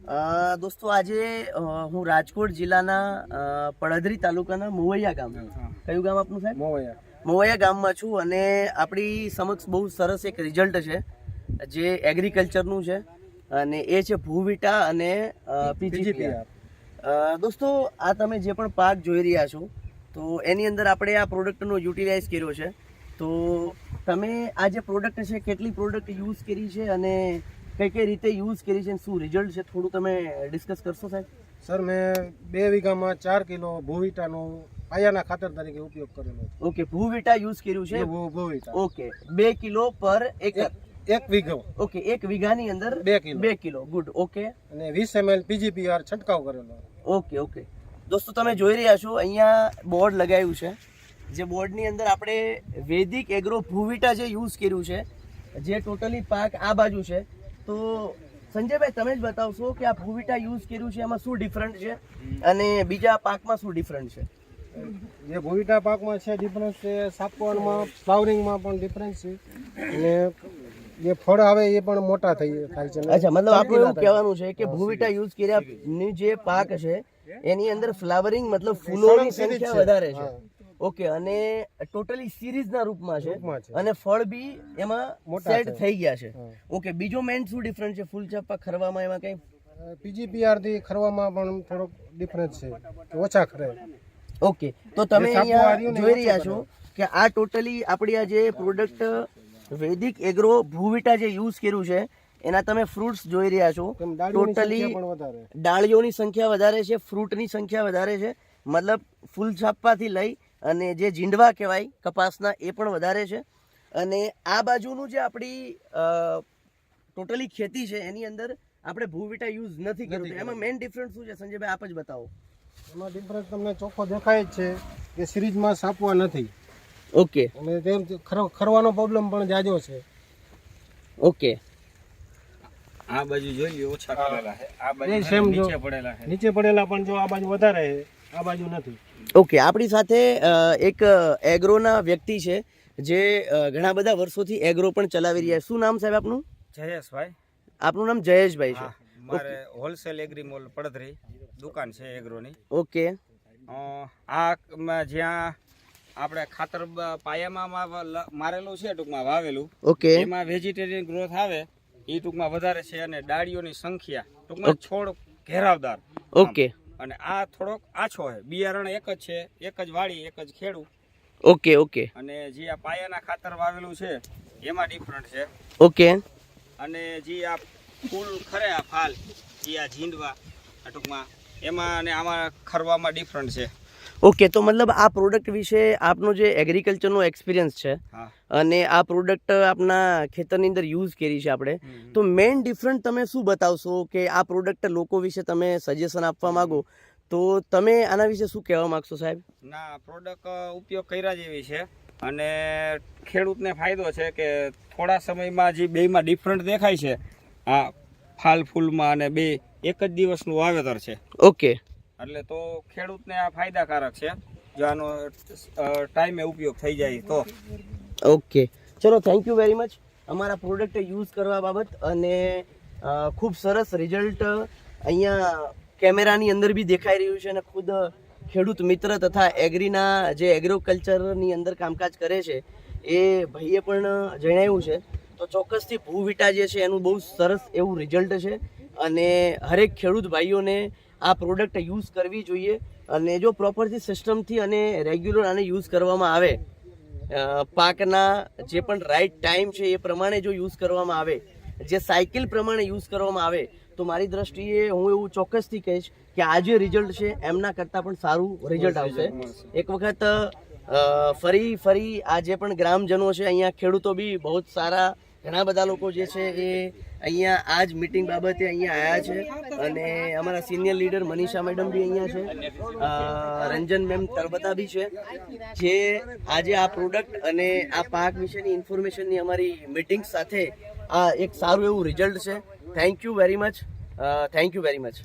દોસ્તો આજે હું રાજકોટ જિલ્લાના પડધરી તાલુકાના મોવૈયા ગામ, કયું ગામ આપનું સાહેબ? મોવૈયા ગામમાં છું અને આપણી સમક્ષ બહુ સરસ એક રિઝલ્ટ છે જે એગ્રીકલ્ચરનું છે અને એ છે ભૂવિટા અને પીજીપીઆર. દોસ્તો આ તમે જે પણ પાક જોઈ રહ્યા છો તો એની અંદર આપણે આ પ્રોડક્ટનો યુટિલાઇઝ કર્યો છે. તો તમે આ જે પ્રોડક્ટ છે કેટલી પ્રોડક્ટ યુઝ કરી છે અને કઈ કઈ રીતે યુઝ કરી છે, શું રિઝલ્ટ છે, થોડું તમે ડિસ્કસ કરશો સાહેબ? સર, મેં 2 વીઘામાં 4 કિલો ભૂવિટાનો પાયાના ખાતર તરીકે ઉપયોગ કરેલો છે. ઓકે, ભૂવિટા યુઝ કર્યું છે. ભૂવિટા ઓકે, 2 કિલો પર એકર. એક વીઘો. ઓકે, એક વીઘાની અંદર 2 કિલો. ગુડ. ઓકે, અને 20 ml પીજીપીઆર છંટકાવ કરેલો. ઓકે ઓકે દોસ્તો તમે જોઈ રહ્યા છો અહીંયા બોર્ડ લગાવ્યું છે, જે બોર્ડની અંદર આપણે વૈદિક એગ્રો ભૂવિટા જે યુઝ કર્યું છે, જે ટોટલી પાક આ બાજુ છે. તો સંજયભાઈ તમે જ બતાવશો કે આ ભૂવિટા યુઝ કર્યું છે એમાં શું ડિફરન્ટ છે અને બીજા પાકમાં શું ડિફરન્ટ છે? જે ભૂવિટા પાકમાં છે ડિફરન્સ છે, સાપવામાં ફ્લાવરિંગમાં પણ ડિફરન્સ છે અને જે ફળ આવે એ પણ મોટા થાય છે. અચ્છા, મતલબ આપણું એવું કહેવાનું છે કે ભૂવિટા યુઝ કર્યાની જે પાક છે એની અંદર ફ્લાવરિંગ મતલબ ફૂલોની સંખ્યા વધારે છે. ઓકે, અને ટોટલી સિરીઝના રૂપમાં છે અને ફળ બી એમાં સેટ થઈ ગયા છે. ઓકે, બીજો મેઇન શું ડિફરન્સ છે ફૂલ ચાપા ખરવામાં? એમાં કઈ પીજીપીઆર થી ખરવામાં પણ થોડોક ડિફરન્સ છે, ઓછા ખરે. ઓકે, તો તમે અહીંયા જોઈ રહ્યા છો કે આ ટોટલી આપણી આ જે પ્રોડક્ટ વૈદિક એગ્રો ભૂવિટા જે યુઝ કર્યું છે એના તમે ફ્રૂટ્સ જોઈ રહ્યા છો. ટોટલી ડાળીઓની સંખ્યા વધારે છે, ફ્રૂટની સંખ્યા વધારે છે, મતલબ ફૂલ છાપાથી લઈ અને જે જીંડવા કહેવાય કપાસના એ પણ વધારે છે. અને આ બાજુનું જે આપણી ટોટલી ખેતી છે એની અંદર આપણે ભૂવિટા યુઝ નથી કર્યું. એમાં મેઇન ડિફરન્સ શું છે સંજયભાઈ, આપ જ બતાવો. એમાં ડિફરન્સ તમને ચોખ્ખો દેખાય જ છે કે સિરીઝમાં સાપવા નથી. ઓકે, અને તેમ ખરવાનો પ્રોબ્લેમ પણ જાજો છે. ઓકે, આ બાજુ જોઈ લ્યો ઓછા કરેલા છે, આ બાજુ નીચે પડેલા છે. નીચે પડેલા પણ જો આ બાજુ વધારે છે, આ બાજુ નથી. ઓકે, આપણી સાથે એક એગ્રોના વ્યક્તિ છે જે ઘણા બધા વર્ષોથી એગ્રો પણ ચલાવી રહ્યા. શું નામ સાહેબ આપનું? જયેશભાઈ. આપનું નામ જયેશભાઈ છે? મારે હોલસેલ એગ્રી મોલ પડધરી દુકાન છે એગ્રોની. ઓકે, આ જ્યાં આપણે ખાતર પાયામાં મારેલું છે, ટૂંકમાં વાવેલું. ઓકે, એમાં વેજીટેરિયન ગ્રોથ આવે એ ટૂંકમાં વધારે છે અને ડાળીઓની સંખ્યા ટૂંકમાં છોડ ઘેરાવદાર. ઓકે, અને આ થોડોક આછો છે. બિયારણ એક જ છે, એક જ વાડી, એક જ ખેડૂ. ઓકે, ઓકે, અને જે આ પાયાના ખાતર વાવેલું છે એમાં ડિફરન્ટ છે. ઓકે, અને જે આ ફૂલ ખરે આ ફાલ જે આ ઝીંડવા ટૂંકમાં એમાં અને આમાં ખરવામાં ડિફરન્ટ છે. ઓકે, તો મતલબ આ પ્રોડક્ટ વિશે આપનો જે એગ્રીકલ્ચરનો એક્સપિરિયન્સ છે અને આ પ્રોડક્ટ આપના ખેતરની અંદર યુઝ કરી છે આપણે, તો મેઇન ડિફરન્ટ તમે શું બતાવશો કે આ પ્રોડક્ટ લોકો વિશે તમે સજેશન આપવા માંગો તો તમે આના વિશે શું કહેવા માંગશો સાહેબ? ના, પ્રોડક્ટ ઉપયોગ કર્યા જેવી છે અને ખેડૂતને ફાયદો છે કે થોડા સમયમાં જે બેમાં ડિફરન્ટ દેખાય છે, આ ફાલ ફૂલમાં, અને બે એક જ દિવસનું વાવેતર છે. ઓકે, એટલે તો ખેડૂતને આ ફાયદાકારક છે જો આનો ટાઈમે ઉપયોગ થઈ જાય તો. ઓકે, ચલો, થેન્ક યુ વેરી મચ અમારા પ્રોડક્ટ યુઝ કરવા બાબત. અને ખૂબ સરસ રિઝલ્ટ અહીંયા કેમેરાની અંદર બી દેખાઈ રહ્યું છે અને ખુદ ખેડૂત મિત્ર તથા એગ્રીના જે એગ્રીકલ્ચરની અંદર કામકાજ કરે છે એ ભાઈએ પણ જણાવ્યું છે. તો ચોક્કસથી ભૂવિટા જે છે એનું બહુ સરસ એવું રિઝલ્ટ છે અને હરેક ખેડૂત ભાઈઓને આ પ્રોડક્ટ યુઝ કરવી જોઈએ. અને જો પ્રોપરથી સિસ્ટમથી અને રેગ્યુલર આને યુઝ કરવામાં આવે, પાકના જે પણ રાઈટ ટાઈમ છે એ પ્રમાણે જો યુઝ કરવામાં આવે, જે સાયકલ પ્રમાણે યુઝ કરવામાં આવે, તો મારી દ્રષ્ટિએ હું એવું ચોક્કસથી કહીશ કે આ જે રિઝલ્ટ છે એમના કરતાં પણ સારું રિઝલ્ટ આવશે. એક વખત ફરી આ જે પણ ગ્રામજનો છે, અહીંયા ખેડૂતો બી બહુ સારા ઘણા બધા લોકો જે છે એ અહીંયા આ જ મિટિંગ બાબતે અહીંયા આવ્યા છે અને અમારા સિનિયર લીડર મનીષા મેડમ બી અહીંયા છે, રંજન મેમ તરબતા બી છે, જે આજે આ પ્રોડક્ટ અને આ પાક વિશેની ઇન્ફોર્મેશનની અમારી મિટિંગ સાથે આ એક સારું એવું રિઝલ્ટ છે. Thank you very much.